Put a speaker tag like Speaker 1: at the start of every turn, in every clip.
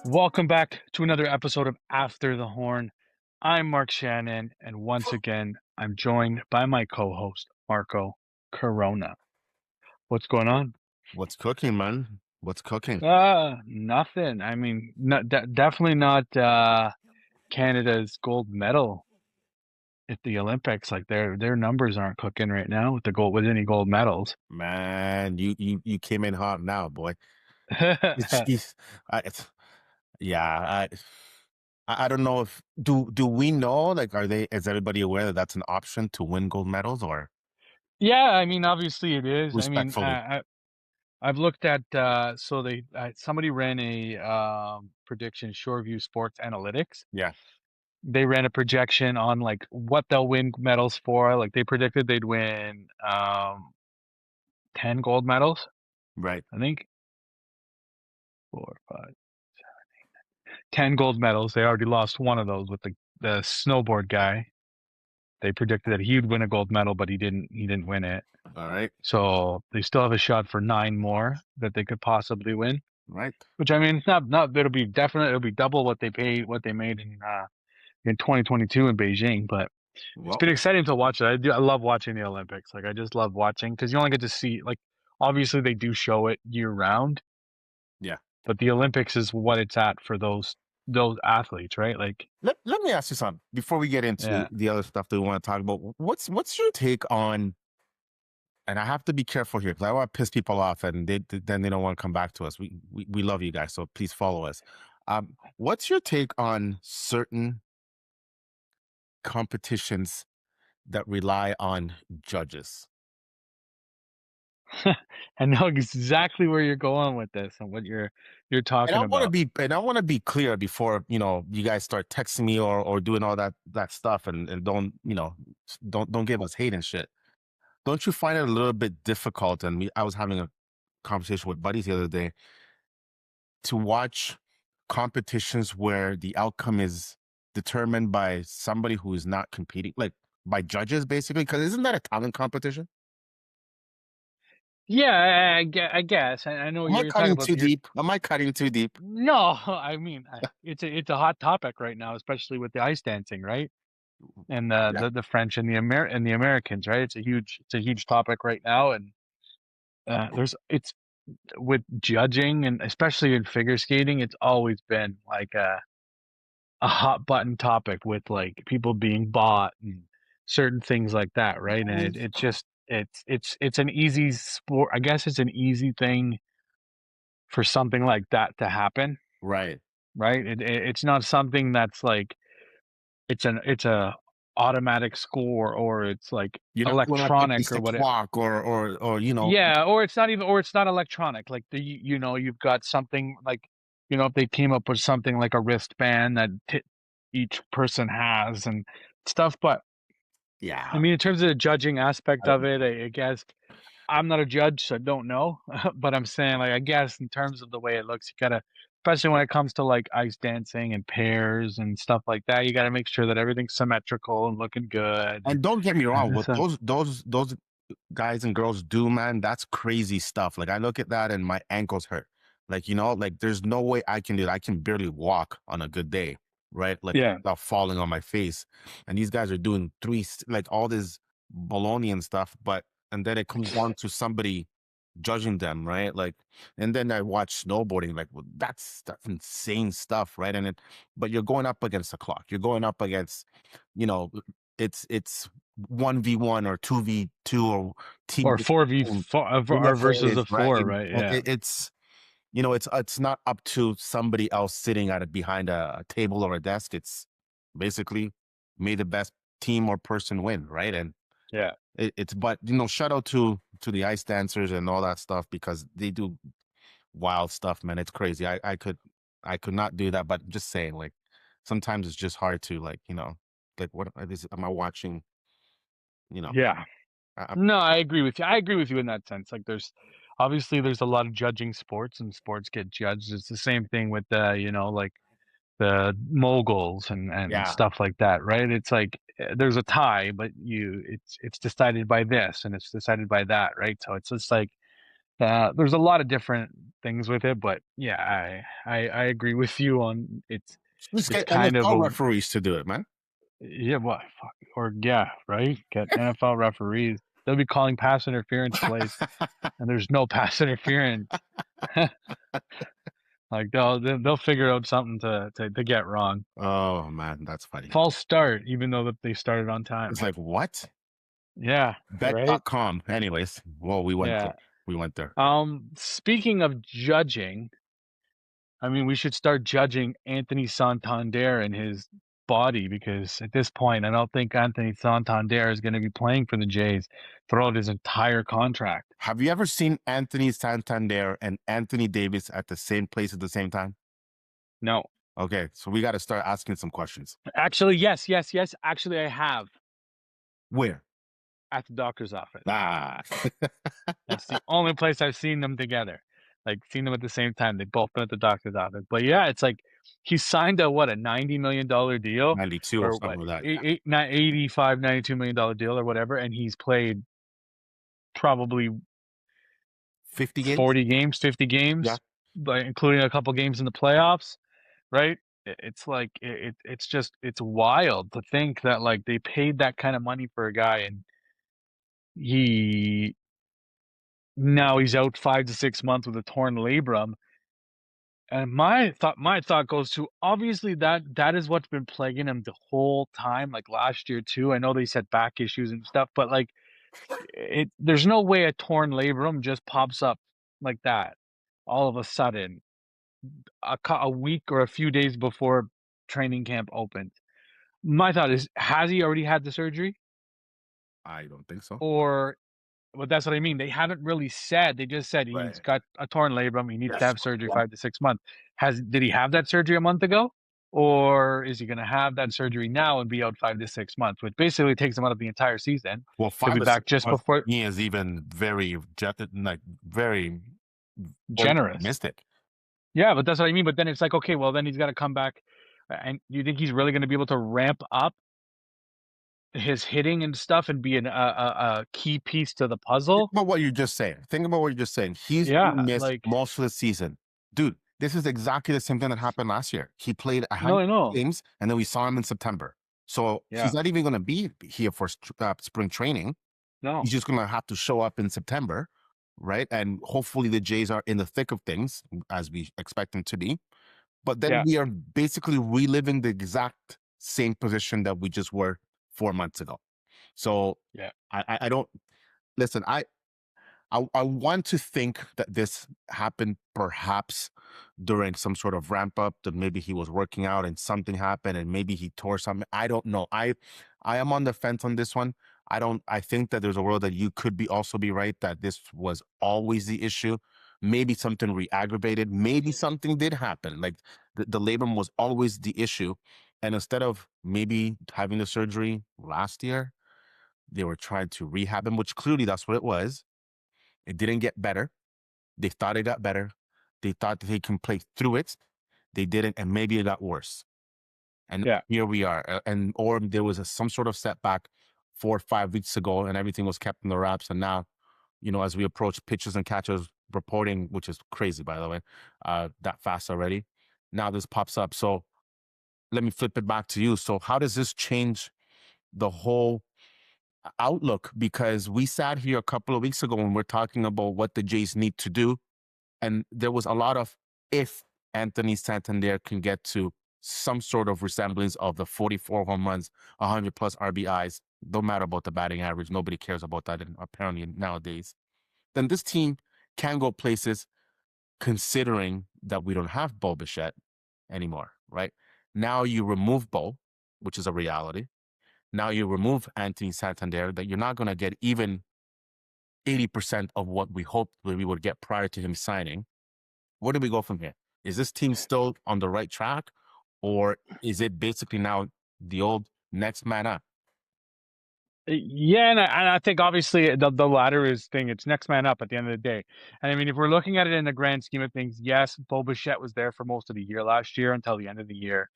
Speaker 1: Welcome back to another episode of After the Horn. I'm Mark Shannon, and once again, I'm joined by my co-host, Marco Corona. What's going on?
Speaker 2: What's cooking, man? What's cooking?
Speaker 1: Nothing. I mean, definitely not Canada's gold medal at the Olympics. Like their numbers aren't cooking right now with the gold with any gold medals.
Speaker 2: Man, you came in hot now, boy. Jeez. It's, yeah, I don't know if do we know, like, is everybody aware that that's an option to win gold medals, or
Speaker 1: Yeah, I mean, obviously it is. I mean,
Speaker 2: respectfully?
Speaker 1: I've looked at so they somebody ran a prediction, Shoreview Sports Analytics.
Speaker 2: Yeah,
Speaker 1: They ran a projection on like what they'll win medals for. Like they predicted they'd win 10 gold medals,
Speaker 2: right.
Speaker 1: I think. 4, 5, 10 gold medals. They already lost one of those with the snowboard guy. They predicted that he'd win a gold medal, but he didn't win it.
Speaker 2: All right,
Speaker 1: So they still have a shot for 9 more that they could possibly win.
Speaker 2: right.
Speaker 1: Which I mean, it's not it'll be definite. It'll be double what they made in 2022 in Beijing. But it's
Speaker 2: Well,
Speaker 1: been exciting to watch it. I love watching the Olympics. Like I just love watching because you only get to see like obviously they do show it year round,
Speaker 2: yeah.
Speaker 1: but the Olympics is what it's at for those athletes, right? Like
Speaker 2: Let me ask you something before we get into
Speaker 1: yeah.
Speaker 2: the other stuff that we want to talk about. What's your take on? And I have to be careful here because I want to piss people off, and then they don't want to come back to us. We love you guys, so please follow us. What's your take on certain competitions that rely on judges?
Speaker 1: I know exactly where you're going with this and what you're talking about.
Speaker 2: And I want to be clear before you guys start texting me or doing all that stuff, and don't don't give us hate and shit. Don't you find it a little bit difficult? And I was having a conversation with buddies the other day to watch competitions where the outcome is determined by somebody who is not competing, like by judges, basically. Because isn't that a talent competition?
Speaker 1: Yeah, I guess I know
Speaker 2: Am I
Speaker 1: you're talking
Speaker 2: cutting
Speaker 1: about
Speaker 2: too deep? Am I cutting too deep?
Speaker 1: no, I mean it's a hot topic right now, especially with the ice dancing, right? And
Speaker 2: Yeah.
Speaker 1: the French and the Americans, right? It's a huge topic right now, and there's it's with judging and especially in figure skating, it's always been like a hot button topic with like people being bought and certain things like that, right? And it's just it's an easy sport. I guess it's an easy thing for something like that to happen,
Speaker 2: Right.
Speaker 1: right? It's not something that's like it's a automatic score or it's like
Speaker 2: You're not going up
Speaker 1: electronic
Speaker 2: against
Speaker 1: or
Speaker 2: the
Speaker 1: what it
Speaker 2: clock or
Speaker 1: yeah, or it's not even or it's not electronic. Like you've got something like if they came up with something like a wristband that each person has and stuff. But I
Speaker 2: yeah.
Speaker 1: mean, in terms of the judging aspect
Speaker 2: I-
Speaker 1: of it, I guess I'm not a judge, so I don't know. But I'm saying, like, I guess in terms of the way it looks, you gotta, especially when it comes to like ice dancing and pairs and stuff like that, you gotta make sure that everything's symmetrical and looking good.
Speaker 2: And don't get me wrong,
Speaker 1: And
Speaker 2: what
Speaker 1: so,
Speaker 2: those guys and girls do, man, that's crazy stuff. Like I look at that and my ankles hurt. Like, like there's no way I can do it. I can barely walk on a good day, right? Like
Speaker 1: yeah,
Speaker 2: without falling on my face. And these guys are doing like all this baloney and stuff, and then it comes down to somebody judging them, right? Like, and then I watch snowboarding, like, well, that's insane stuff, right? But you're going up against the clock. You're going up against, you know, it's 1v1 or 2v2 or team
Speaker 1: or 4v4 or
Speaker 2: whatever it
Speaker 1: versus
Speaker 2: is,
Speaker 1: the
Speaker 2: right?
Speaker 1: four, right? Yeah.
Speaker 2: It's not up to somebody else sitting behind a table or a desk. It's basically may the best team or person win, right? And
Speaker 1: Yeah.
Speaker 2: but shout out to the ice dancers and all that stuff because they do wild stuff, man. It's crazy. I could not do that, but just saying, like, sometimes it's just hard to, like, like, what am I watching? You know,
Speaker 1: Yeah.
Speaker 2: I,
Speaker 1: No, I agree with you. I agree with you in that sense. Like there's a lot of judging sports and sports get judged. It's the same thing with like the moguls and
Speaker 2: yeah,
Speaker 1: stuff like that, right? It's like there's a tie, but it's decided by this and it's decided by that, right? So it's just like there's a lot of different things with it. But yeah, I agree with you on
Speaker 2: Just
Speaker 1: it's
Speaker 2: get
Speaker 1: kind of
Speaker 2: NFL
Speaker 1: a
Speaker 2: referees to do it, man.
Speaker 1: yeah, what fuck or yeah, right? Get NFL referees. They'll be calling pass interference plays, and there's no pass interference. Like they'll figure out something to get wrong.
Speaker 2: Oh man, that's funny.
Speaker 1: False start, even though that they started on time.
Speaker 2: It's like what?
Speaker 1: Yeah, right.
Speaker 2: Bet.com. Anyways, well,
Speaker 1: Yeah.
Speaker 2: we went there.
Speaker 1: Speaking of judging, I mean, we should start judging Anthony Santander and his body because at this point, I don't think Anthony Santander is going to be playing for the Jays throughout his entire contract.
Speaker 2: Have you ever seen Anthony Santander and Anthony Davis at the same place at the same time?
Speaker 1: No,
Speaker 2: Okay, so we got to start asking some questions.
Speaker 1: actually, yes, yes, yes. Actually, I have
Speaker 2: Where?
Speaker 1: at the doctor's office.
Speaker 2: Ah,
Speaker 1: That's the only place I've seen them together. Like seen them at the same time. They both been at the doctor's office. But yeah, it's like he signed a what a $90 million deal
Speaker 2: 92 or
Speaker 1: or
Speaker 2: something
Speaker 1: what
Speaker 2: like that.
Speaker 1: eight, eight, not 85, $92 million deal or whatever, and he's played probably
Speaker 2: 50 games?
Speaker 1: 40 games, 50
Speaker 2: Yeah.
Speaker 1: games, but including a couple games in the playoffs, right? It's like it's just it's wild to think that like they paid that kind of money for a guy and he now he's out 5 to 6 months with a torn labrum. And my thought goes to obviously that is what's been plaguing him the whole time, like last year too. I know they said back issues and stuff, but like there's no way a torn labrum just pops up like that all of a sudden a week or a few days before training camp opens. My thought is, has he already had the surgery?
Speaker 2: I don't think so.
Speaker 1: Or but that's what I mean. They haven't really said. They just said he's
Speaker 2: Right.
Speaker 1: got a torn labrum. He needs to
Speaker 2: Yes.
Speaker 1: have surgery 5 to 6 months. Did he have that surgery a month ago, or is he going to have that surgery now and be out 5 to 6 months, which basically takes him out of the entire season?
Speaker 2: Well,
Speaker 1: He'll be
Speaker 2: five or
Speaker 1: back
Speaker 2: six
Speaker 1: just
Speaker 2: months
Speaker 1: before
Speaker 2: he is even very like very
Speaker 1: generous.
Speaker 2: optimistic.
Speaker 1: Yeah, but that's what I mean. But then it's like, okay, well, then he's got to come back. And you think he's really going to be able to ramp up his hitting and stuff and be a key piece to the
Speaker 2: Think
Speaker 1: puzzle?
Speaker 2: about what you're just saying. Think about what you're just saying. He's
Speaker 1: Yeah,
Speaker 2: missed
Speaker 1: like
Speaker 2: most of the season. Dude, this is exactly the same thing that happened last year. He played a
Speaker 1: no,
Speaker 2: hundred
Speaker 1: I know.
Speaker 2: games and then we saw him in September. So
Speaker 1: Yeah,
Speaker 2: he's not even going to be here for spring training.
Speaker 1: no,
Speaker 2: He's just going to have to show up in September, right? And hopefully the Jays are in the thick of things as we expect them to be. But then
Speaker 1: yeah,
Speaker 2: we are basically reliving the exact same position that we just were 4 months ago. So
Speaker 1: yeah,
Speaker 2: I don't listen. I want to think that this happened perhaps during some sort of ramp up, that maybe he was working out and something happened and maybe he tore something. I don't know. I am on the fence on this one. I think that there's a world that you could be also be right that this was always the issue. Maybe something re-aggravated. Maybe something did happen. Like the labrum was always the issue. And instead of maybe having the surgery last year, they were trying to rehab him, which clearly that's what it was. It didn't get better. They thought it got better. They thought that they can play through it. They didn't, and maybe it got worse. And
Speaker 1: yeah,
Speaker 2: here we are. And or there was some sort of setback 4 or 5 weeks ago, and everything was kept in the wraps. And now, as we approach pitchers and catchers reporting, which is crazy, by the way, that fast already. Now this pops up. So let me flip it back to you. So how does this change the whole outlook? Because we sat here a couple of weeks ago when we're talking about what the Jays need to do. And there was a lot of if Anthony Santander can get to some sort of resemblance of the 44 home runs, 100 plus RBIs, don't matter about the batting average. Nobody cares about that apparently nowadays. Then this team can go places considering that we don't have Bo Bichette anymore, right? Now you remove Bo, which is a reality. Now you remove Anthony Santander, that you're not going to get even 80% of what we hoped we would get prior to him signing. Where do we go from here? Is this team still on the right track, or is it basically now the old next man up?
Speaker 1: yeah. And I think obviously the latter is thing. It's next man up at the end of the day. And I mean, if we're looking at it in the grand scheme of things, yes, Bo Bichette was there for most of the year last year until the end of the year.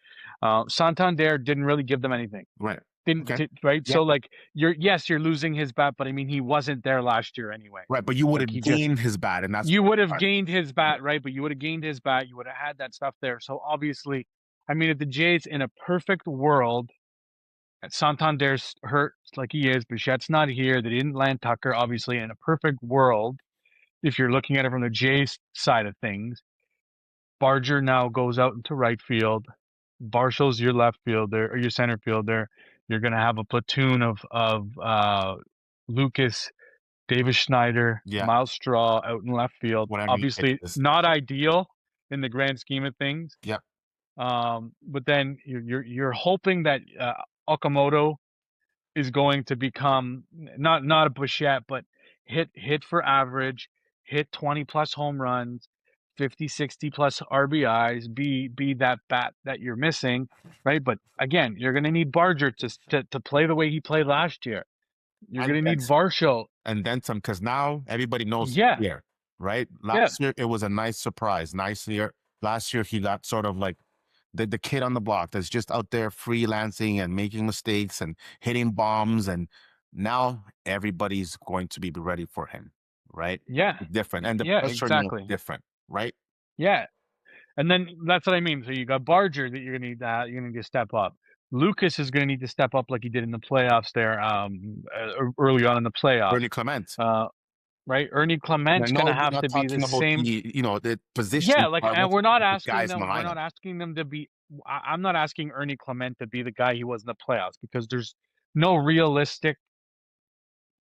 Speaker 1: Santander didn't really give them anything.
Speaker 2: Right.
Speaker 1: Didn't
Speaker 2: Okay.
Speaker 1: right?
Speaker 2: Yeah.
Speaker 1: So like you're losing his bat, but I mean he wasn't there last year anyway.
Speaker 2: Right. But you would
Speaker 1: Like
Speaker 2: have
Speaker 1: he just
Speaker 2: gained his bat, and that's
Speaker 1: you would have
Speaker 2: right.
Speaker 1: gained his bat, right? But you would have gained his bat. You would have had that stuff there. So obviously, I mean, if the Jays in a perfect world, Santander's hurt like he is, Bichette's not here. They didn't land Tucker, obviously. In a perfect world, if you're looking at it from the Jays side of things, Barger now goes out into right field. Barshall's your left fielder or your center fielder. You're gonna have a platoon of Lucas, Davis Schneider,
Speaker 2: Yeah.
Speaker 1: Miles Straw out in left field.
Speaker 2: Whatever he
Speaker 1: Obviously,
Speaker 2: pitches.
Speaker 1: not ideal in the grand scheme of things.
Speaker 2: Yep.
Speaker 1: But then you're hoping that Okamoto is going to become not a Bichette, but hit for average, hit 20 plus home runs, 50, 60 plus RBIs, be that bat that you're missing, right? But again, you're going to need Barger to play the way he played last year. You're
Speaker 2: And
Speaker 1: going to
Speaker 2: then
Speaker 1: need Varsho.
Speaker 2: and then some, because now everybody knows
Speaker 1: Yeah,
Speaker 2: here, right?
Speaker 1: yeah,
Speaker 2: Last year it was a nice surprise. Nice year. Last year he got sort of like the kid on the block that's just out there freelancing and making mistakes and hitting bombs. And now everybody's going to be ready for him, right?
Speaker 1: yeah,
Speaker 2: Different. And the
Speaker 1: yeah,
Speaker 2: pressure now is
Speaker 1: exactly.
Speaker 2: different, right?
Speaker 1: Yeah, and then that's what I mean. So you got Barger that you're gonna need that you're gonna need to step up. Lucas is gonna need to step up like he did in the playoffs there, early on in the playoffs.
Speaker 2: Bernie Clement.
Speaker 1: Uh, right? Ernie
Speaker 2: And I
Speaker 1: Clement's
Speaker 2: know
Speaker 1: gonna
Speaker 2: you're
Speaker 1: have
Speaker 2: not
Speaker 1: to be the
Speaker 2: talking about
Speaker 1: same.
Speaker 2: the
Speaker 1: Yeah,
Speaker 2: position
Speaker 1: like,
Speaker 2: part. I'm
Speaker 1: and
Speaker 2: talking about the guys
Speaker 1: we're
Speaker 2: behind
Speaker 1: not
Speaker 2: him.
Speaker 1: asking them to be. I'm not asking Ernie Clement to be the guy he was in the playoffs because there's no realistic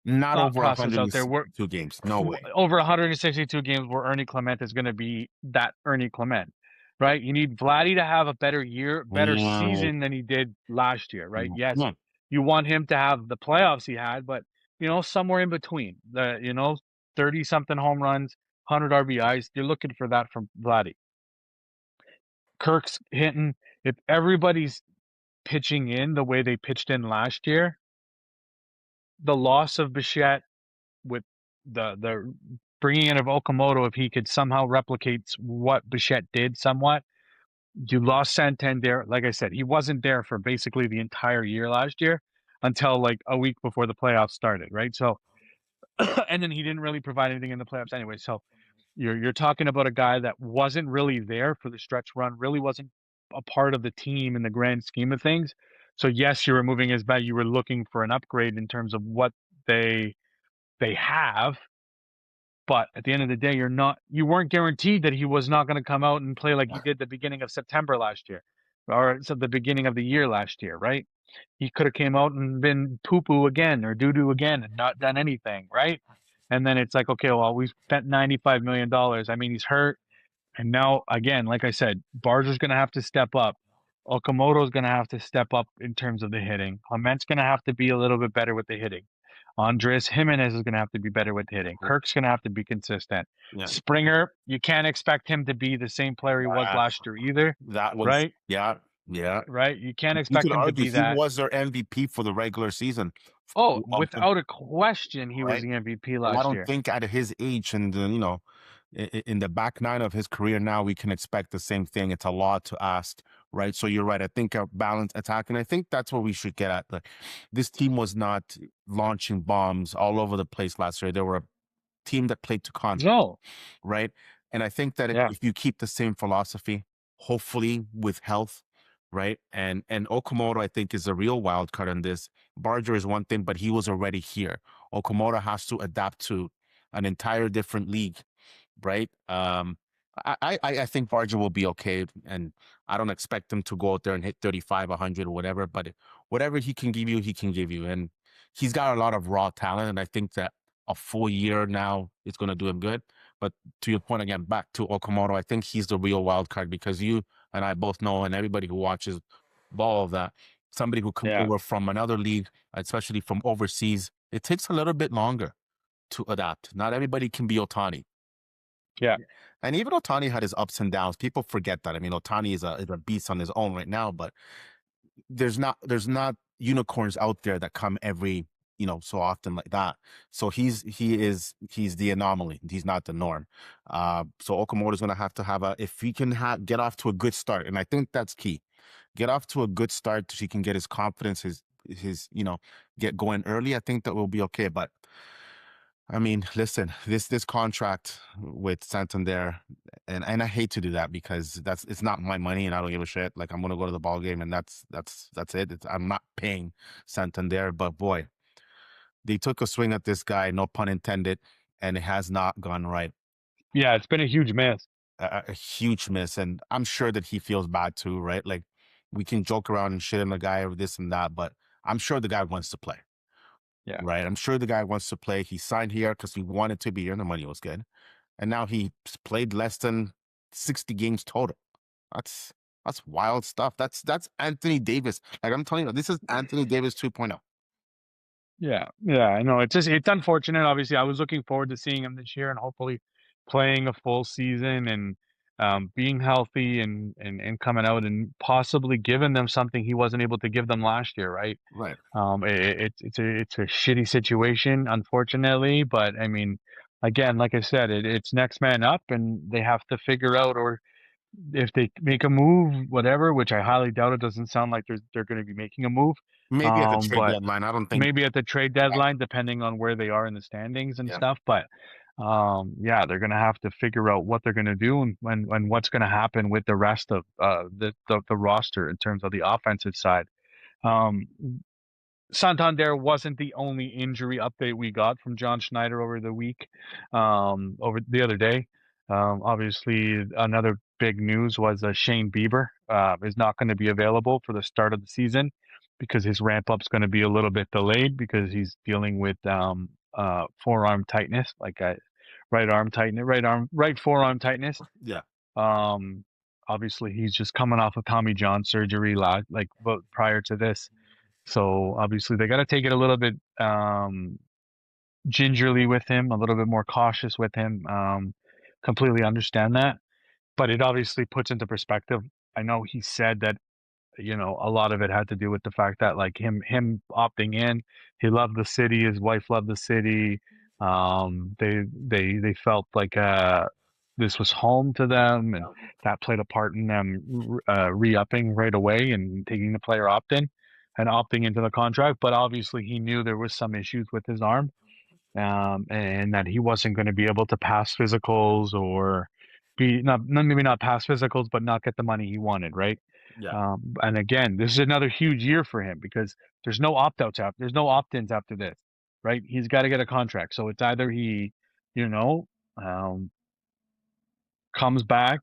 Speaker 2: Not
Speaker 1: thought
Speaker 2: over
Speaker 1: process out there. We're
Speaker 2: 162 games. No way.
Speaker 1: over 162 games where Ernie Clement is going to be that Ernie Clement, right? You need Vladdy to have a better year, better
Speaker 2: Mm,
Speaker 1: season than he did last year, right?
Speaker 2: come
Speaker 1: Yes,
Speaker 2: on.
Speaker 1: you want him to have the playoffs he had, but somewhere in between, 30 something home runs, 100 RBIs. You're looking for that from Vladdy. Kirk's hitting. If everybody's pitching in the way they pitched in last year, the loss of Bichette with the bringing in of Okamoto, if he could somehow replicate what Bichette did somewhat, you lost Santander. Like I said, he wasn't there for basically the entire year last year until like a week before the playoffs started, right? So, and then he didn't really provide anything in the playoffs anyway. So you're talking about a guy that wasn't really there for the stretch run, really wasn't a part of the team in the grand scheme of things. So yes, you're removing his bat. You were looking for an upgrade in terms of what they they have, but at the end of the day, you weren't guaranteed that he was not going to come out and play like he did the beginning of September last year, or so the beginning of the year last year, right? He could have came out and been poo poo again or doo doo again and not done anything, right? And then it's like, okay, well, we spent $95 million. I mean, he's hurt. And now, again, like I said, Barger's going to have to step up. Okamoto's going to have to step up in terms of the hitting. Clement's going to have to be a little bit better with the hitting. Andres Jimenez is going to have to be better with hitting. Kirk's going to have to be consistent.
Speaker 2: Yeah.
Speaker 1: Springer, you can't expect him to be the same player he was
Speaker 2: Uh,
Speaker 1: last year either,
Speaker 2: that was,
Speaker 1: right?
Speaker 2: yeah, yeah.
Speaker 1: Right? You can't
Speaker 2: You
Speaker 1: expect
Speaker 2: could
Speaker 1: him to
Speaker 2: argue
Speaker 1: be
Speaker 2: he
Speaker 1: that.
Speaker 2: was their MVP for the regular season.
Speaker 1: Oh,
Speaker 2: Long term,
Speaker 1: without a question, he was
Speaker 2: right?
Speaker 1: the MVP
Speaker 2: And I
Speaker 1: last
Speaker 2: don't
Speaker 1: year.
Speaker 2: think at his age and in the back nine of his career now, we can expect the same thing. It's a lot to ask, right? So you're right. I think a balanced attack, and I think that's what we should get at. Like, this team was not launching bombs all over the place last year. They were a team that played to contact,
Speaker 1: No.
Speaker 2: right? And I think that
Speaker 1: Yeah.
Speaker 2: if you keep the same philosophy, hopefully with health, right? And Okamoto, I think, is a real wild card in this. Barger is one thing, but he was already here. Okamoto has to adapt to an entire different league, right? I think Barger will be okay, and I don't expect him to go out there and hit 35, 100, or whatever. But whatever he can give you, he can give you, and he's got a lot of raw talent. And I think that a full year now is going to do him good. But to your point again, back to Okamoto, I think he's the real wild card because you and I both know, and everybody who watches ball, that somebody who comes
Speaker 1: Yeah.
Speaker 2: over from another league, especially from overseas, it takes a little bit longer to adapt. Not everybody can be Otani.
Speaker 1: Yeah.
Speaker 2: And even Otani had his ups and downs. People forget that. I mean, Otani is a beast on his own right now, but there's not unicorns out there that come every so often like that. So he's the anomaly. He's not the norm. So Okamoto's gonna have to have if he can get off to a good start, and I think that's key. Get off to a good start so he can get his confidence, his his, get going early, I think that will be okay. But I mean, listen, this contract with Santander, and I hate to do that because it's not my money and I don't give a shit. Like I'm gonna go to the ball game and that's it. I'm not paying Santander, but boy, they took a swing at this guy, no pun intended, and it has not gone right.
Speaker 1: Yeah, it's been a huge miss.
Speaker 2: A huge miss, and I'm sure that he feels bad too, right? Like we can joke around and shit on the guy or this and that, but I'm sure the guy wants to play,
Speaker 1: Yeah.
Speaker 2: right? I'm sure the guy wants to play. He signed here because he wanted to be here and the money was good. And now he played less than 60 games total. That's that's wild stuff. That's Anthony Davis. Like I'm telling you, this is Anthony Davis 2.0.
Speaker 1: Yeah, yeah, I know. It's unfortunate. Obviously, I was looking forward to seeing him this year and hopefully playing a full season and being healthy and coming out and possibly giving them something he wasn't able to give them last year, right?
Speaker 2: Right.
Speaker 1: It's a shitty situation, unfortunately, but I mean, again, like I said, it's next man up, and they have to figure out, or if they make a move, whatever, which I highly doubt. It doesn't sound like they're going to be making a move.
Speaker 2: Maybe at the trade
Speaker 1: But
Speaker 2: deadline. I don't think.
Speaker 1: maybe at the trade deadline, depending on where they are in the standings and
Speaker 2: Yeah.
Speaker 1: stuff. But yeah, they're going to have to figure out what they're going to do and what's going to happen with the rest of the roster in terms of the offensive side. Um, Santander wasn't the only injury update we got from John Schneider over the week, over the other day. Obviously, another big news was Shane Bieber is not going to be available for the start of the season because his ramp up's going to be a little bit delayed because he's dealing with forearm tightness, like right arm tightness, right forearm tightness.
Speaker 2: Yeah.
Speaker 1: Um, Obviously, he's just coming off of Tommy John surgery, like but prior to this. So obviously they got to take it a little bit gingerly with him, a little bit more cautious with him. Completely understand that, but it obviously puts into perspective. I know he said that a lot of it had to do with the fact that like him opting in, he loved the city, his wife loved the city. They felt like this was home to them, and that played a part in them re-upping right away and taking the player opt-in and opting into the contract. But obviously he knew there was some issues with his arm, and that he wasn't going to be able to pass physicals or be maybe not pass physicals, but not get the money he wanted, right?
Speaker 2: Yeah.
Speaker 1: And again, this is another huge year for him because there's no opt-outs after, there's no opt-ins after this, right? He's got to get a contract, so it's either he, you know, um, comes back,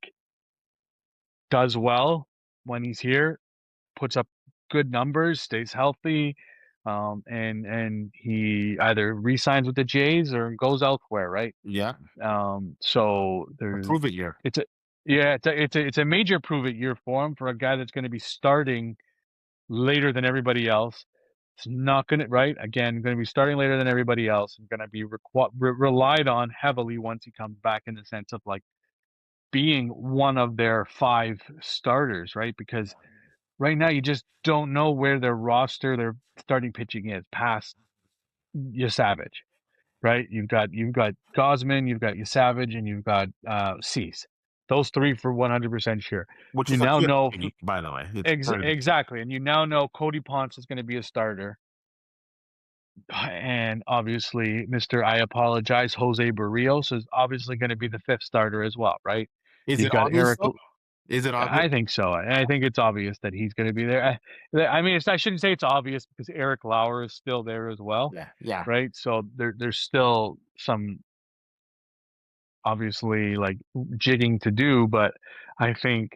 Speaker 1: does well when he's here, puts up good numbers, stays healthy, and he either re-signs with the Jays or goes elsewhere, right?
Speaker 2: Yeah.
Speaker 1: So
Speaker 2: A
Speaker 1: there's
Speaker 2: prove it year.
Speaker 1: it's a yeah, it's a major prove it year for him for a guy that's going to be starting later than everybody else. It's not going to right again going to be starting later than everybody else and going to be relied on heavily once he comes back in the sense of like being one of their five starters, right? Because right now you just don't know where their roster, their starting pitching is past your Savage, right? You've got Gosman, you've got your Savage, and you've got Cease. Those three for 100% sure.
Speaker 2: Which
Speaker 1: You
Speaker 2: is a
Speaker 1: now
Speaker 2: good
Speaker 1: know
Speaker 2: thing, by the way. It's very
Speaker 1: exactly, and you now know Cody Ponce is going to be a starter, and obviously Mister I apologize, Jose Barrios is obviously going to be the fifth starter as well, right?
Speaker 2: Is
Speaker 1: You've
Speaker 2: it
Speaker 1: got
Speaker 2: obvious
Speaker 1: Eric.
Speaker 2: though? Is it obvious?
Speaker 1: I think so. And I think it's obvious that he's going to be there. I mean, I shouldn't say it's obvious because Eric Lauer is still there as well,
Speaker 2: Yeah. Yeah.
Speaker 1: right? So there's still some obviously like jigging to do, but I think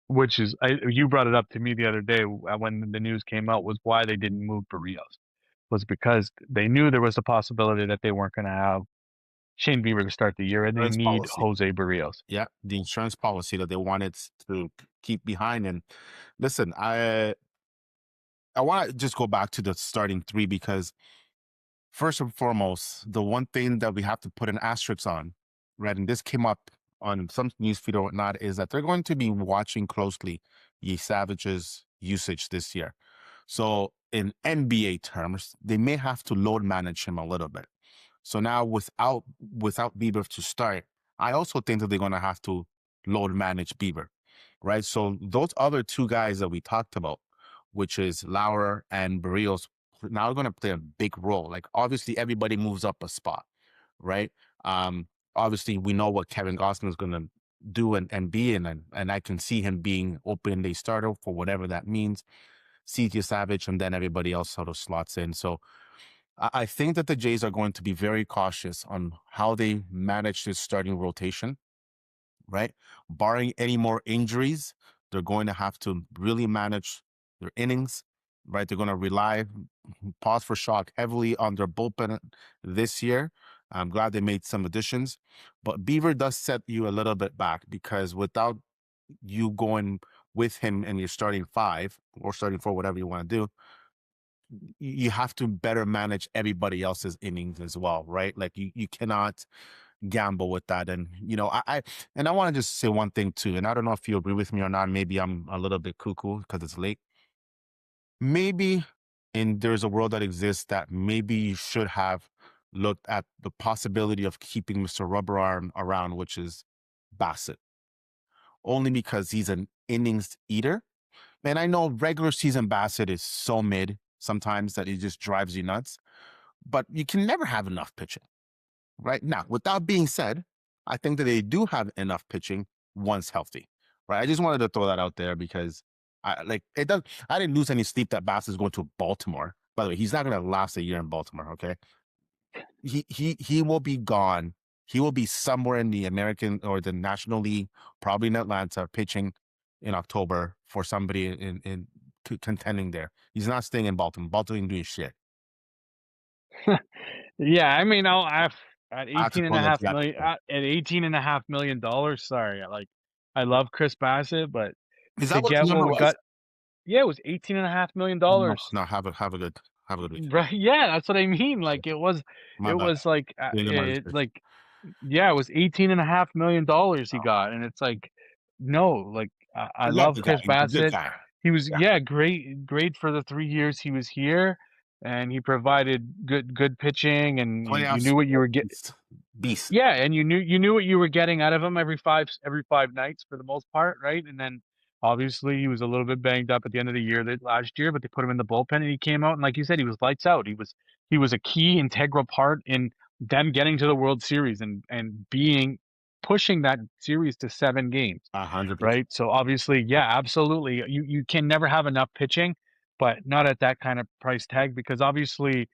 Speaker 1: you brought it up to me the other day when the news came out was why they didn't move Barrios was because they knew there was a possibility that they weren't going to have Shane Bieber to start the year and they
Speaker 2: Insurance
Speaker 1: need
Speaker 2: policy.
Speaker 1: Jose Barrios.
Speaker 2: Yeah. The insurance policy that they wanted to keep behind. And listen, I want to just go back to the starting three because first and foremost, the one thing that we have to put an asterisk on, right? And this came up on some newsfeed or whatnot, is that they're going to be watching closely Ye Savage's usage this year. So in NBA terms, they may have to load manage him a little bit. So now without Bieber to start, I also think that they're going to have to load manage Bieber, right? So those other two guys that we talked about which is Lauer and Barrios, now going to play a big role. Like obviously everybody moves up a spot, right? Um, Obviously we know what Kevin Gosling is going to do and be in, and I can see him being open day starter for whatever that means. CJ Savage, and then everybody else sort of slots in. So I think that the Jays are going to be very cautious on how they manage this starting rotation, right? Barring any more injuries, they're going to have to really manage their innings, right? They're going to rely, pause for shock, heavily on their bullpen this year. I'm glad they made some additions, but Beaver does set you a little bit back because without you going with him and you're starting five or starting four, whatever you want to do, you have to better manage everybody else's innings as well, right? Like you cannot gamble with that. And I want to just say one thing too, and I don't know if you agree with me or not. Maybe I'm a little bit cuckoo because it's late. Maybe there's a world that exists that maybe you should have looked at the possibility of keeping Mr. Rubber Arm around, which is Bassett, only because he's an innings eater. And I know regular season Bassett is so mid sometimes that it just drives you nuts, but you can never have enough pitching. Right now, with that being said, I think that they do have enough pitching once healthy. Right. I just wanted to throw that out there because I like it does. I didn't lose any sleep that Bass is going to Baltimore. By the way, he's not going to last a year in Baltimore. Okay. He will be gone. He will be somewhere in the American or the National League, probably in Atlanta, pitching in October for somebody in contending there. He's not staying in Baltimore. Baltimore ain't doing shit.
Speaker 1: Yeah, I mean, at
Speaker 2: I have to
Speaker 1: 18 and
Speaker 2: throw
Speaker 1: a
Speaker 2: that
Speaker 1: half
Speaker 2: to that.
Speaker 1: million, at 18.5 million dollars. Sorry, I love Chris Bassett, but
Speaker 2: Is
Speaker 1: to
Speaker 2: that what
Speaker 1: get
Speaker 2: the
Speaker 1: what
Speaker 2: number
Speaker 1: we
Speaker 2: was?
Speaker 1: got, yeah, it was 18.5 million
Speaker 2: No,
Speaker 1: dollars.
Speaker 2: no, have a good weekend.
Speaker 1: Right? Yeah, that's what I mean. Like
Speaker 2: My
Speaker 1: it
Speaker 2: bad.
Speaker 1: was like,
Speaker 2: Didn't do my
Speaker 1: it
Speaker 2: research.
Speaker 1: like, yeah, it was $18.5 million he
Speaker 2: Oh,
Speaker 1: got, and it's like, no, like I
Speaker 2: I love
Speaker 1: love
Speaker 2: the guy.
Speaker 1: Chris
Speaker 2: He's a good
Speaker 1: Bassett.
Speaker 2: guy.
Speaker 1: He was,
Speaker 2: Yeah.
Speaker 1: yeah, great for the 3 years he was here, and he provided good pitching, and you
Speaker 2: Playoffs
Speaker 1: knew what you were getting.
Speaker 2: beast. Beast.
Speaker 1: Yeah, and you knew what you were getting out of him every five nights for the most part, right? And then obviously he was a little bit banged up at the end of the year that last year, but they put him in the bullpen and he came out and like you said, he was lights out. He was a key integral part in them getting to the World Series and being pushing that series to 7 games,
Speaker 2: 100%.
Speaker 1: right? So obviously, yeah, absolutely. You can never have enough pitching, but not at that kind of price tag because obviously,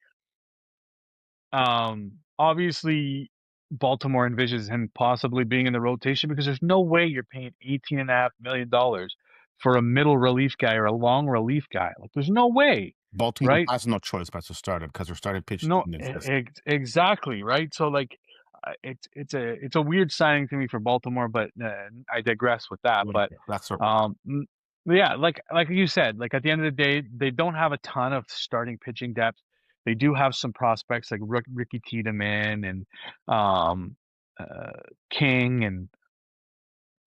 Speaker 1: Baltimore envisions him possibly being in the rotation because there's no way you're paying $18.5 million for a middle relief guy or a long relief guy. Like, there's no way,
Speaker 2: Baltimore
Speaker 1: right?
Speaker 2: has no choice but to start him because we're starting pitching
Speaker 1: No,
Speaker 2: is this.
Speaker 1: exactly, right? So, like, it's a weird signing to me for Baltimore, but I digress with that. But
Speaker 2: That's sort of
Speaker 1: um, mm, yeah, like you said, like at the end of the day, they don't have a ton of starting pitching depth. They do have some prospects like Ricky Tiedemann and um, uh, King and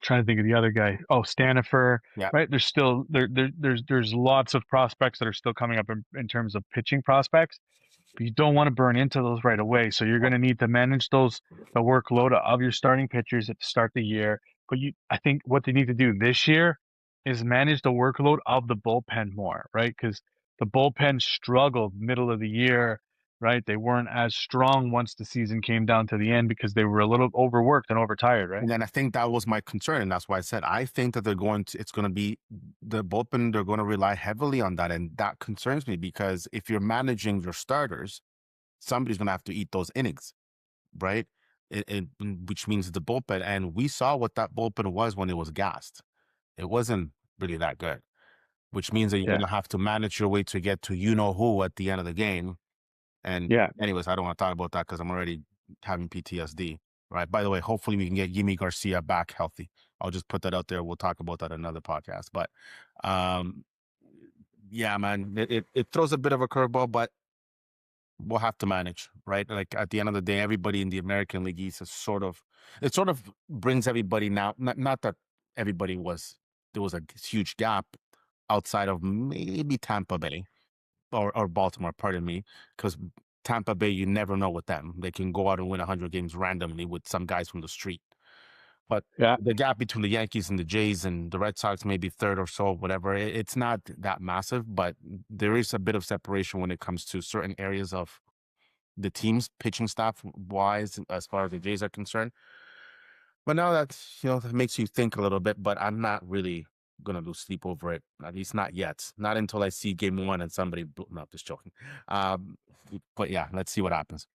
Speaker 1: trying to think of the other guy. Oh, Stanifer,
Speaker 2: yeah.
Speaker 1: right? There's still there's lots of prospects that are still coming up in terms of pitching prospects, but you don't want to burn into those right away. So you're going to need to manage the workload of your starting pitchers at the start of the year. But I think what they need to do this year is manage the workload of the bullpen more, right? Because the bullpen struggled middle of the year, right? They weren't as strong once the season came down to the end because they were a little overworked and overtired, right?
Speaker 2: And then I think that was my concern. And that's why I said I think that it's going to be the bullpen, they're going to rely heavily on that. And that concerns me because if you're managing your starters, somebody's going to have to eat those innings, right? Which means the bullpen. And we saw what that bullpen was when it was gassed. It wasn't really that good, which means that you're going
Speaker 1: Yeah,
Speaker 2: to have to manage your way to get to you know who at the end of the game. And
Speaker 1: yeah.
Speaker 2: anyways, I don't want to talk about that because I'm already having PTSD. Right. By the way, hopefully we can get Yimi Garcia back healthy. I'll just put that out there. We'll talk about that in another podcast. But um, yeah, man, it throws a bit of a curveball, but we'll have to manage, right? Like at the end of the day, everybody in the American League East is it sort of brings everybody now. Not that everybody there was a huge gap outside of maybe Tampa Bay or Baltimore, pardon me, because Tampa Bay, you never know with them. They can go out and win 100 games randomly with some guys from the street. But
Speaker 1: Yeah.
Speaker 2: the gap between the Yankees and the Jays and the Red Sox, maybe third or so, whatever, it's not that massive, but there is a bit of separation when it comes to certain areas of the team's pitching staff wise, as far as the Jays are concerned. But now that, that makes you think a little bit, but I'm not really gonna lose sleep over it. At least not yet. Not until I see game one and somebody, no, just joking. Um, but yeah, let's see what happens.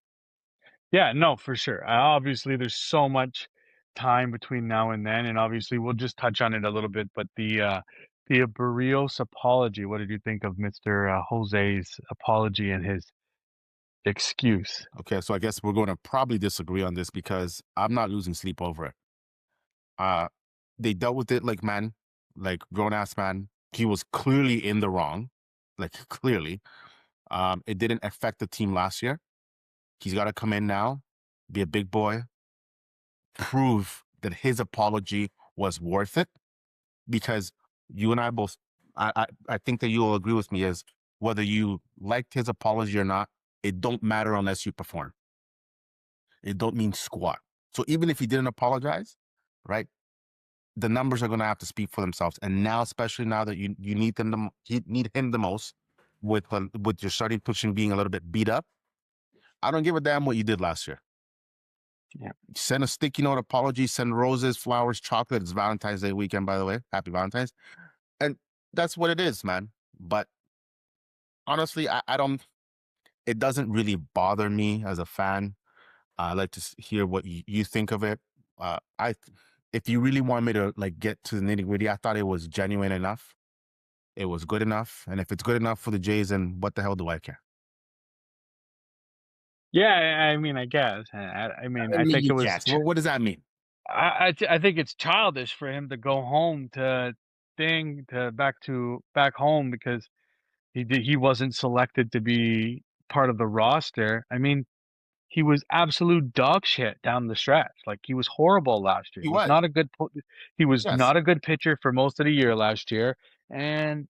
Speaker 1: Yeah, no, for sure. Obviously, there's so much time between now and then, and obviously, we'll just touch on it a little bit. But the Barrios apology. What did you think of Mister Jose's apology and his excuse?
Speaker 2: Okay, so I guess we're going to probably disagree on this because I'm not losing sleep over it. Uh, they dealt with it like men, like grown ass man. He was clearly in the wrong, like clearly. It didn't affect the team last year. He's got to come in now, be a big boy, prove that his apology was worth it. Because you and I both, I think that you'll agree with me is whether you liked his apology or not, it don't matter unless you perform. It don't mean squat. So even if he didn't apologize, right? The numbers are going to have to speak for themselves. And now, especially now that you need them, you need him the most, with your starting pitching being a little bit beat up. I don't give a damn what you did last year.
Speaker 1: Yeah.
Speaker 2: Send a sticky note apology. Send roses, flowers, chocolate. It's Valentine's Day weekend, by the way. Happy Valentine's. And that's what it is, man. But honestly, I don't. It doesn't really bother me as a fan. I like to hear what you think of it. I, if you really want me to like get to the nitty gritty, I thought it was genuine enough. It was good enough, and if it's good enough for the Jays, then what the hell do I care?
Speaker 1: Yeah, I mean, I guess. I mean,
Speaker 2: I
Speaker 1: I
Speaker 2: mean,
Speaker 1: think
Speaker 2: you
Speaker 1: it was.
Speaker 2: guess. Well, what does that mean?
Speaker 1: I think it's childish for him to go home to back home because he wasn't selected to be part of the roster. I mean, he was absolute dog shit down the stretch. Like, he was horrible last year.
Speaker 2: He was.
Speaker 1: He was
Speaker 2: Yes,
Speaker 1: not a good pitcher for most of the year last year, and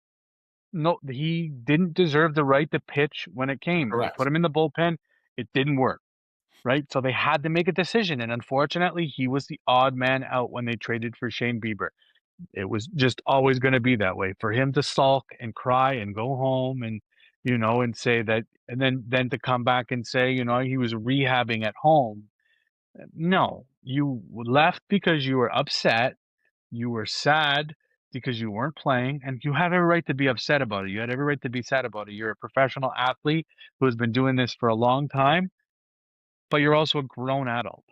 Speaker 1: no, he didn't deserve the right to pitch when it came. They put
Speaker 2: correct.
Speaker 1: him in the bullpen. It didn't work, right? So they had to make a decision, and unfortunately, he was the odd man out when they traded for Shane Bieber. It was just always going to be that way for him to sulk and cry and go home and and say that, and then to come back and say he was rehabbing at home. No, you left because you were upset, you were sad because you weren't playing, and you have every right to be upset about it. You had every right to be sad about it. You're a professional athlete who has been doing this for a long time, but you're also a grown adult,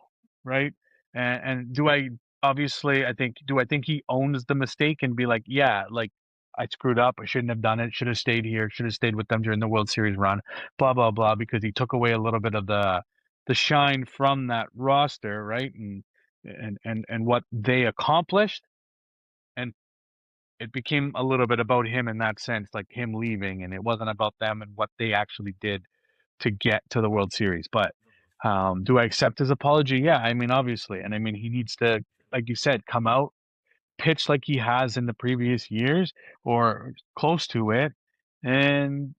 Speaker 1: right? And do I obviously I think he owns the mistake and be like, yeah, like I screwed up. I shouldn't have done it. Should have stayed here. Should have stayed with them during the World Series run. Blah blah blah. Because he took away a little bit of the shine from that roster, right? And what they accomplished, and it became a little bit about him in that sense, like him leaving, and it wasn't about them and what they actually did to get to the World Series. But do I accept his apology? Yeah, I mean, obviously, and I mean, he needs to, like you said, come out, pitch like he has in the previous years or close to it, and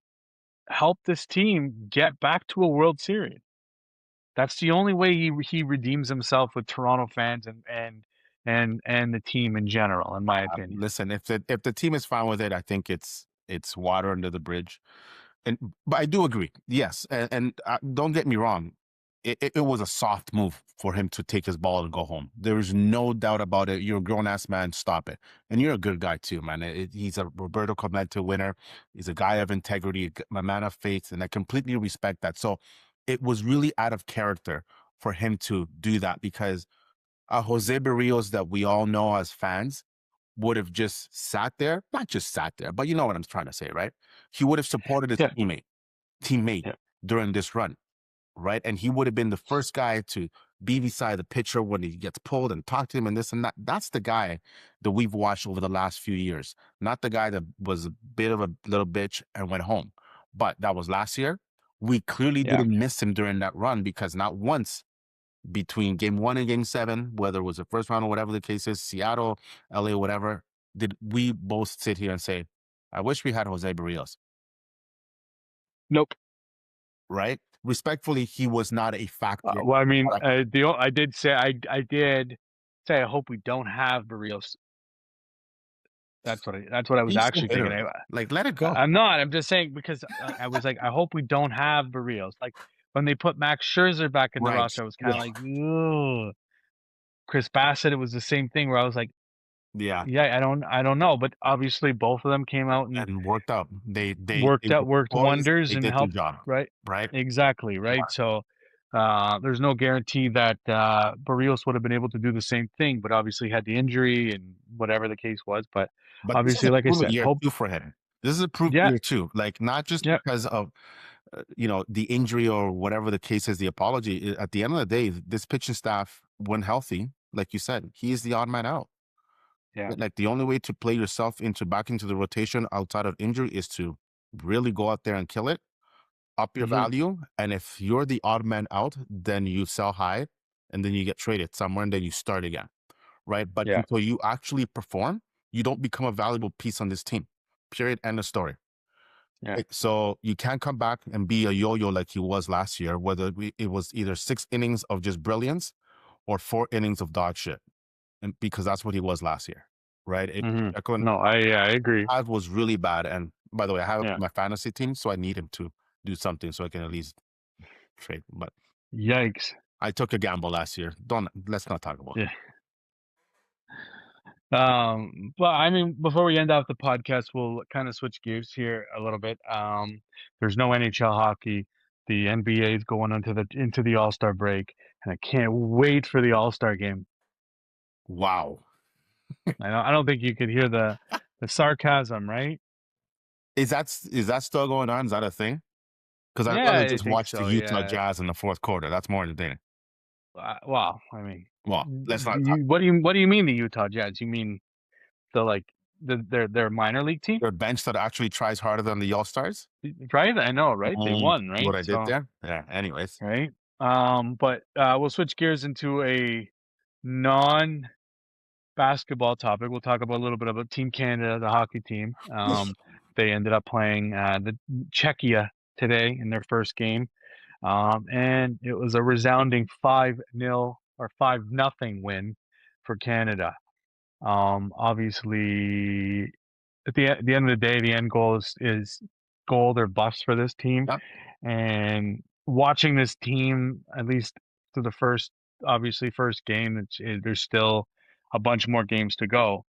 Speaker 1: help this team get back to a World Series. That's the only way he redeems himself with Toronto fans and the team in general, in my opinion.
Speaker 2: Listen, if the team is fine with it, I think it's water under the bridge. And but I do agree. Yes, and don't get me wrong. It was a soft move for him to take his ball and go home. There is no doubt about it. You're a grown ass man. Stop it. And you're a good guy too, man. He's a Roberto Clemente winner. He's a guy of integrity, a man of faith, and I completely respect that. So it was really out of character for him to do that because Jose Barrios that we all know as fans would have just sat there, not just sat there, but you know what I'm trying to say, right? He would have supported his
Speaker 1: Yeah,
Speaker 2: teammate
Speaker 1: yeah.
Speaker 2: during this run, right? And he would have been the first guy to be beside the pitcher when he gets pulled and talk to him and this and that. That's the guy that we've watched over the last few years, not the guy that was a bit of a little bitch and went home. But that was last year. We clearly
Speaker 1: Yeah.
Speaker 2: didn't miss him during that run because not once between game one and game seven, whether it was the first round or whatever the case is, Seattle, LA, whatever, did we both sit here and say, I wish we had Jose Barrios,
Speaker 1: Nope.
Speaker 2: right? Respectfully, he was not a factor.
Speaker 1: Well, I mean, I did say I did say I hope we don't have Barrios. That's what I was
Speaker 2: He's so
Speaker 1: actually thinking.
Speaker 2: bitter. Like, let it go.
Speaker 1: I'm not. I'm just saying because I was like, I hope we don't have Barrios. Like when they put Max Scherzer back in the
Speaker 2: Right.
Speaker 1: roster, I was kind of
Speaker 2: Yeah.
Speaker 1: like, ugh. Chris Bassett, it was the same thing where I was like,
Speaker 2: Yeah.
Speaker 1: yeah, I don't know, but obviously both of them came out and
Speaker 2: And worked out. They were
Speaker 1: worked
Speaker 2: poised.
Speaker 1: wonders
Speaker 2: They
Speaker 1: and
Speaker 2: did their
Speaker 1: helped,
Speaker 2: job.
Speaker 1: right?
Speaker 2: Right.
Speaker 1: Exactly,
Speaker 2: Yeah.
Speaker 1: right? So, there's no guarantee that, Barrios would have been able to do the same thing, but obviously had the injury and whatever the case was, but
Speaker 2: But this is
Speaker 1: obviously,
Speaker 2: a
Speaker 1: like I
Speaker 2: prove it
Speaker 1: said,
Speaker 2: year
Speaker 1: hope.
Speaker 2: two for him. This is a prove
Speaker 1: Yeah,
Speaker 2: year two. Like, not just
Speaker 1: yeah,
Speaker 2: because of the injury or whatever the case is, the apology. At the end of the day, this pitching staff, when healthy, like you said, he is the odd man out.
Speaker 1: yeah,
Speaker 2: Like, the only way to play yourself back into the rotation outside of injury is to really go out there and kill it, up your
Speaker 1: mhm,
Speaker 2: value. And if you're the odd man out, then you sell high and then you get traded somewhere and then you start again. Right. But
Speaker 1: yeah,
Speaker 2: until you actually perform, you don't become a valuable piece on this team. Period. End of story.
Speaker 1: yeah,
Speaker 2: Right? So you can't come back and be a yo-yo like he was last year, whether it was either 6 innings of just brilliance or 4 innings of dog shit. And because that's what he was last year. Right.
Speaker 1: mhm.
Speaker 2: Echoing,
Speaker 1: No, yeah, I agree.
Speaker 2: that was really bad. And by the way, I have
Speaker 1: Yeah.
Speaker 2: my fantasy team, so I need him to do something so I can at least trade. But
Speaker 1: Yikes.
Speaker 2: I took a gamble last year. Let's not talk about it.
Speaker 1: Yeah. But I mean, before we end off the podcast, we'll kind of switch gears here a little bit. There's no NHL hockey. The NBA is going into the All-Star break, and I can't wait for the All-Star game.
Speaker 2: Wow.
Speaker 1: I don't think you could hear the sarcasm, right?
Speaker 2: Is that still going on? Is that a thing? Because I'd
Speaker 1: Yeah,
Speaker 2: rather
Speaker 1: I
Speaker 2: just
Speaker 1: think
Speaker 2: watch the
Speaker 1: so.
Speaker 2: Utah
Speaker 1: Yeah.
Speaker 2: Jazz in the fourth quarter. That's more entertaining.
Speaker 1: Wow. I mean,
Speaker 2: Well, let's not talk.
Speaker 1: what do you mean the Utah Jazz? You mean the like their minor league team,
Speaker 2: Your bench that actually tries harder than the All Stars.
Speaker 1: right? I know, right? They won,
Speaker 2: See
Speaker 1: right?
Speaker 2: what I did
Speaker 1: So.
Speaker 2: there? Yeah. Anyways,
Speaker 1: Right? But we'll switch gears into a non-basketball topic. We'll talk about a little bit about Team Canada, the hockey team. They ended up playing the Czechia today in their first game, and it was a resounding 5-0 or 5-0 win for Canada. Obviously, at the end of the day, the end goal is gold or bust for this team.
Speaker 2: yeah.
Speaker 1: And watching this team, at least to the first, obviously first game, there's still a bunch more games to go.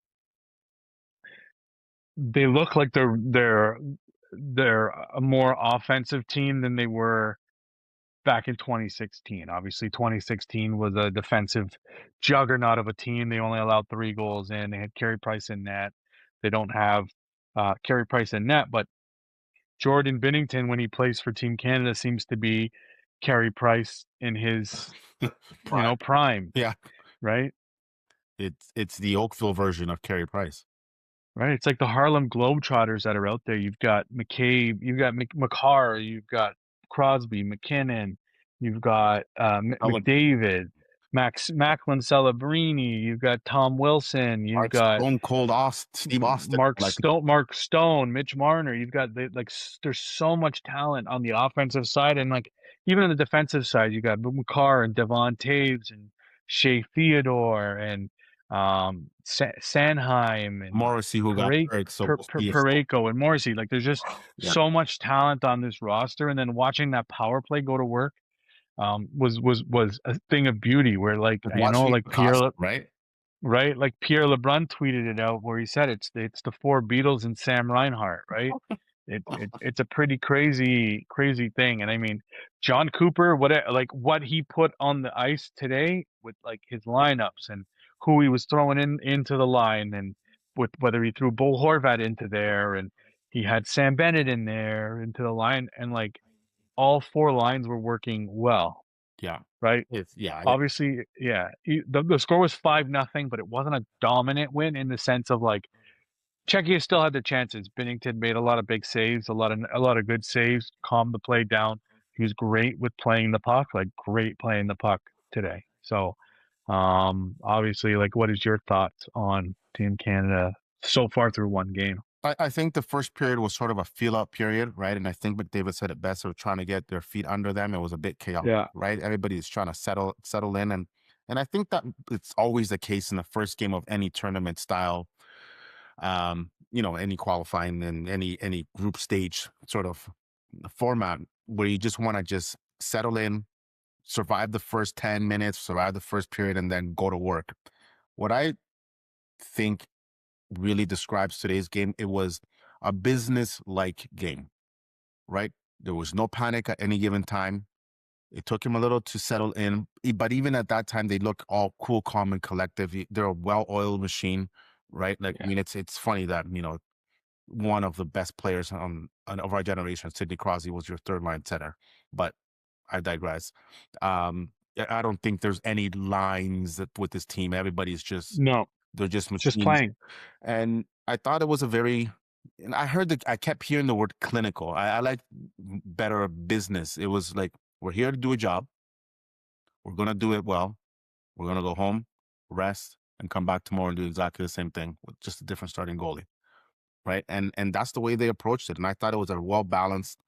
Speaker 1: They look like they're a more offensive team than they were back in 2016. Obviously, 2016 was a defensive juggernaut of a team. They only allowed 3 goals in. They had Carey Price in net. They don't have Carey Price in net, but Jordan Binnington, when he plays for Team Canada, seems to be Carey Price in his,
Speaker 2: Prime.
Speaker 1: prime,
Speaker 2: Yeah.
Speaker 1: right?
Speaker 2: It's the Oakville version of Carey Price.
Speaker 1: Right. It's like the Harlem Globetrotters that are out there. You've got McCabe, you've got McCarr, you've got Crosby, McKinnon, you've got
Speaker 2: Ellen,
Speaker 1: McDavid, Macklin Celebrini, you've got Tom Wilson, you've
Speaker 2: Mark
Speaker 1: got
Speaker 2: Stone Cold Steve Austin. Like,
Speaker 1: Mark Stone, Mitch Marner. You've got there's so much talent on the offensive side, and like even on the defensive side, you got McCarr and Devon Taves and Shea Theodore and Sanheim and
Speaker 2: Morrissey, who got hurt, so we'll see if
Speaker 1: Parayko and Morrissey. Like there's just
Speaker 2: yeah.
Speaker 1: so much talent on this roster, and then watching that power play go to work was a thing of beauty. Where like
Speaker 2: Watching
Speaker 1: like
Speaker 2: it cost, right?
Speaker 1: Right? Like Pierre LeBrun tweeted it out where he said it's the four Beatles and Sam Reinhart, right? It's a pretty crazy thing. And I mean, John Cooper, what he put on the ice today with like his lineups and who he was throwing into the line and with whether he threw Bo Horvat into there and he had Sam Bennett in there into the line and like all four lines were working well,
Speaker 2: Yeah.
Speaker 1: right?
Speaker 2: It's yeah.
Speaker 1: Obviously, yeah, the score was 5-0, but it wasn't a dominant win in the sense of like Czechia still had their chances. Binnington made a lot of big saves, a lot of good saves, calmed the play down. He was great with playing the puck, like great playing the puck today. So, obviously, like, what is your thoughts on Team Canada so far through one game?
Speaker 2: I think the first period was sort of a feel out period, right? And I think McDavid said it best. They were trying to get their feet under them. It was a bit chaotic,
Speaker 1: Yeah,
Speaker 2: right? Everybody's trying to settle in, And I think that it's always the case in the first game of any tournament style, any qualifying and any group stage sort of format where you just want to just settle in, survive the first 10 minutes, survive the first period, and then go to work. What I think really describes today's game, it was a business like game, right? There was no panic at any given time. It took him a little to settle in, but even at that time, they look all cool, calm, and collective. They're a well-oiled machine, right? Like, I
Speaker 1: Yeah.
Speaker 2: mean, it's funny that one of the best players of our generation, Sidney Crosby, was your third line center. But I digress. I don't think there's any lines that with this team. Everybody's just
Speaker 1: No,
Speaker 2: they're just
Speaker 1: it's just
Speaker 2: machines.
Speaker 1: playing.
Speaker 2: And I thought it was a very, and I kept hearing the word clinical. I like better business. It was like, we're here to do a job. We're going to do it well. We're going to go home, rest, and come back tomorrow and do exactly the same thing with just a different starting goalie. Right. And that's the way they approached it. And I thought it was a well balanced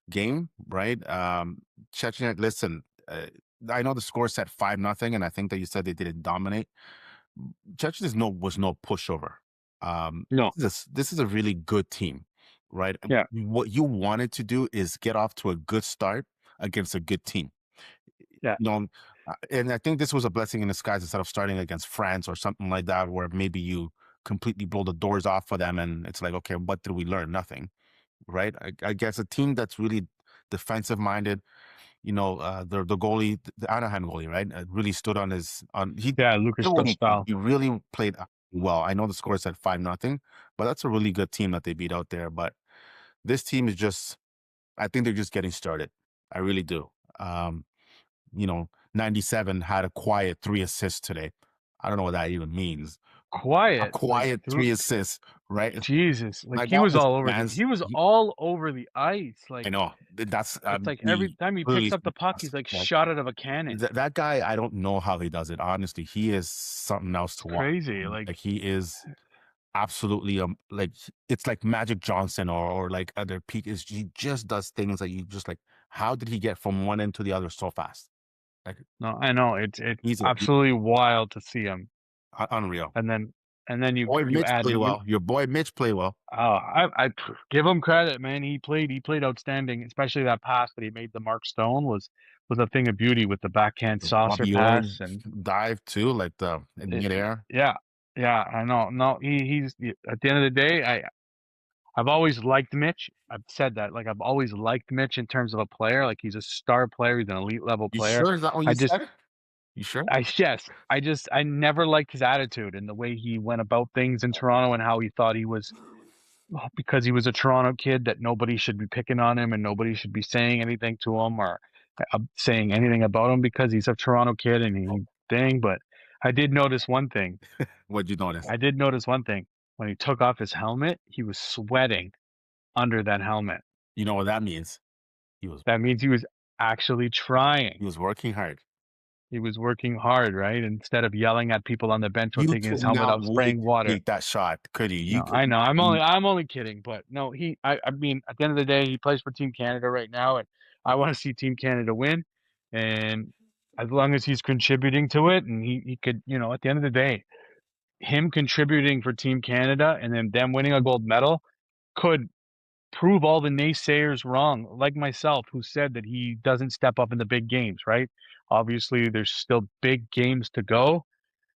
Speaker 2: game. Right. Chechnya, listen, I know the score set 5-0, and I think that you said they didn't dominate. Church was no pushover.
Speaker 1: No.
Speaker 2: This is a really good team, right?
Speaker 1: Yeah.
Speaker 2: What you wanted to do is get off to a good start against a good team.
Speaker 1: Yeah.
Speaker 2: And I think this was a blessing in disguise instead of starting against France or something like that, where maybe you completely blow the doors off for them, and it's like, okay, what did we learn? Nothing, right? I guess a team that's really defensive minded, the goalie, the Anaheim goalie, right? Really stood on he
Speaker 1: Yeah. Lucas
Speaker 2: did what
Speaker 1: Style.
Speaker 2: he really played well. I know the score said 5-0, but that's a really good team that they beat out there. But this team is just, I think they're just getting started. I really do. 97 had a quiet 3 assists today. I don't know what that even means. A
Speaker 1: Quiet. Like
Speaker 2: quiet 3 assists, right?
Speaker 1: Jesus. Like
Speaker 2: My
Speaker 1: he
Speaker 2: God,
Speaker 1: was
Speaker 2: this
Speaker 1: all over the
Speaker 2: man's.
Speaker 1: he was all over the ice.
Speaker 2: I
Speaker 1: Like
Speaker 2: know that's
Speaker 1: it's like every
Speaker 2: he
Speaker 1: time he picks
Speaker 2: clearly.
Speaker 1: up the puck, he's like shot out of a cannon.
Speaker 2: That guy, I don't know how he does it. Honestly, he is something else
Speaker 1: It's
Speaker 2: to watch.
Speaker 1: crazy. Like
Speaker 2: Like he is absolutely like it's like Magic Johnson or like other Pete is he just does things that you just like, how did he get from one end to the other so fast? Like
Speaker 1: no, I know it's
Speaker 2: he's
Speaker 1: absolutely wild to see him.
Speaker 2: unreal.
Speaker 1: And then you
Speaker 2: Boy
Speaker 1: you
Speaker 2: Mitch
Speaker 1: add
Speaker 2: played
Speaker 1: you
Speaker 2: well. Your boy Mitch played well.
Speaker 1: give him credit, man. He played outstanding, especially that pass that he made to Mark Stone was a thing of beauty with the backhand
Speaker 2: The
Speaker 1: saucer
Speaker 2: Bobby Orr
Speaker 1: pass and
Speaker 2: dive too, like the in midair.
Speaker 1: yeah. Yeah, I know. No, he's at the end of the day, I've always liked Mitch. I've said that. Like I've always liked Mitch in terms of a player. Like he's a star player, he's an elite level
Speaker 2: You
Speaker 1: player.
Speaker 2: sure is that what
Speaker 1: I
Speaker 2: you
Speaker 1: just
Speaker 2: said? You sure?
Speaker 1: I never liked his attitude and the way he went about things in Toronto and how he thought he was because he was a Toronto kid that nobody should be picking on him and nobody should be saying anything to him or saying anything about him because he's a Toronto kid and he thing. But I did notice one thing.
Speaker 2: What'd you notice?
Speaker 1: I did notice one thing. When he took off his helmet, he was sweating under that helmet.
Speaker 2: You know what that means? He was
Speaker 1: That means he was actually trying.
Speaker 2: he was working hard.
Speaker 1: He was working hard, right? Instead of yelling at people on the bench while
Speaker 2: You
Speaker 1: taking his
Speaker 2: could
Speaker 1: helmet
Speaker 2: not
Speaker 1: off,
Speaker 2: wait
Speaker 1: spraying
Speaker 2: to
Speaker 1: water.
Speaker 2: take that shot, could you?
Speaker 1: No,
Speaker 2: You could
Speaker 1: I know.
Speaker 2: not.
Speaker 1: I'm only kidding, but no, I mean, at the end of the day, he plays for Team Canada right now, and I want to see Team Canada win. And as long as he's contributing to it, and he could, at the end of the day, him contributing for Team Canada and then them winning a gold medal could prove all the naysayers wrong, like myself, who said that he doesn't step up in the big games, right? Obviously, there's still big games to go.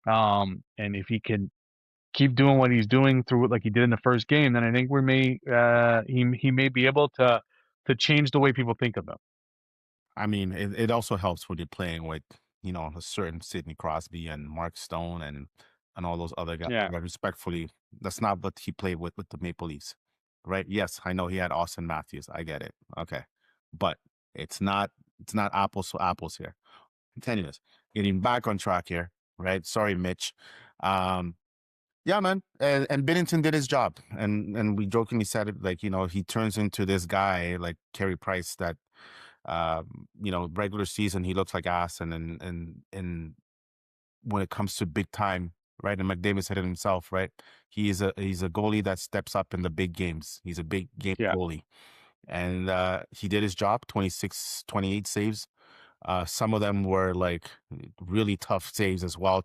Speaker 1: And if he can keep doing what he's doing through like he did in the first game, then I think he may be able to change the way people think of him.
Speaker 2: I mean, it also helps when you're playing with, a certain Sidney Crosby and Mark Stone and all those other guys.
Speaker 1: Yeah,
Speaker 2: But respectfully, that's not what he played with the Maple Leafs, right? Yes, I know he had Austin Matthews. I get it. Okay, but it's not apples to apples here. Anyways, getting back on track here, right? Sorry, Mitch. Um, yeah, man. And Binnington did his job, and we jokingly said it like, he turns into this guy like Carey Price that regular season he looks like ass, and when it comes to big time, right? And McDavid said it himself, right? He's a goalie that steps up in the big games. He's a big game
Speaker 1: yeah,
Speaker 2: goalie, and he did his job. 26, 28 saves. Some of them were like really tough saves as well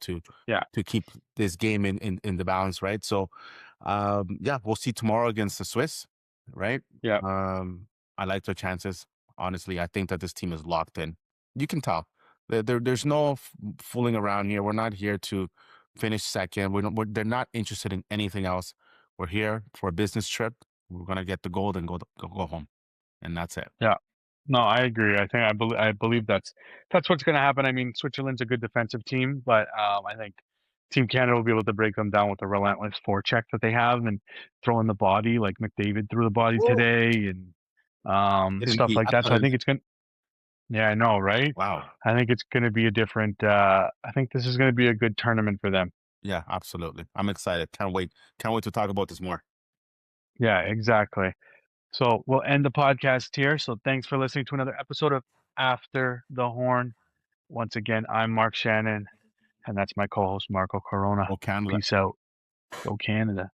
Speaker 1: Yeah.
Speaker 2: to keep this game in the balance, right? So yeah, we'll see tomorrow against the Swiss, right?
Speaker 1: Yeah.
Speaker 2: I like their chances. Honestly, I think that this team is locked in. You can tell. There's no fooling around here. We're not here to finish second. They're not interested in anything else. We're here for a business trip. We're gonna get the gold and go home, and that's it.
Speaker 1: Yeah. No, I agree. I believe that's what's going to happen. I mean, Switzerland's a good defensive team, but I think Team Canada will be able to break them down with the relentless forecheck that they have and throwing the body like McDavid threw the body
Speaker 2: Woo!
Speaker 1: today and
Speaker 2: Didn't
Speaker 1: stuff
Speaker 2: he?
Speaker 1: like
Speaker 2: I
Speaker 1: that.
Speaker 2: thought
Speaker 1: So I
Speaker 2: it,
Speaker 1: think it's going. Yeah, I know, right?
Speaker 2: wow.
Speaker 1: I think it's going to be a different. I think this is going to be a good tournament for them.
Speaker 2: Yeah, absolutely. I'm excited. Can't wait. Can't wait to talk about this more.
Speaker 1: Yeah, exactly. So we'll end the podcast here. So thanks for listening to another episode of After the Horn. Once again, I'm Mark Shannon, and that's my co-host Marco Corona.
Speaker 2: Go Canada.
Speaker 1: Peace out. Go Canada.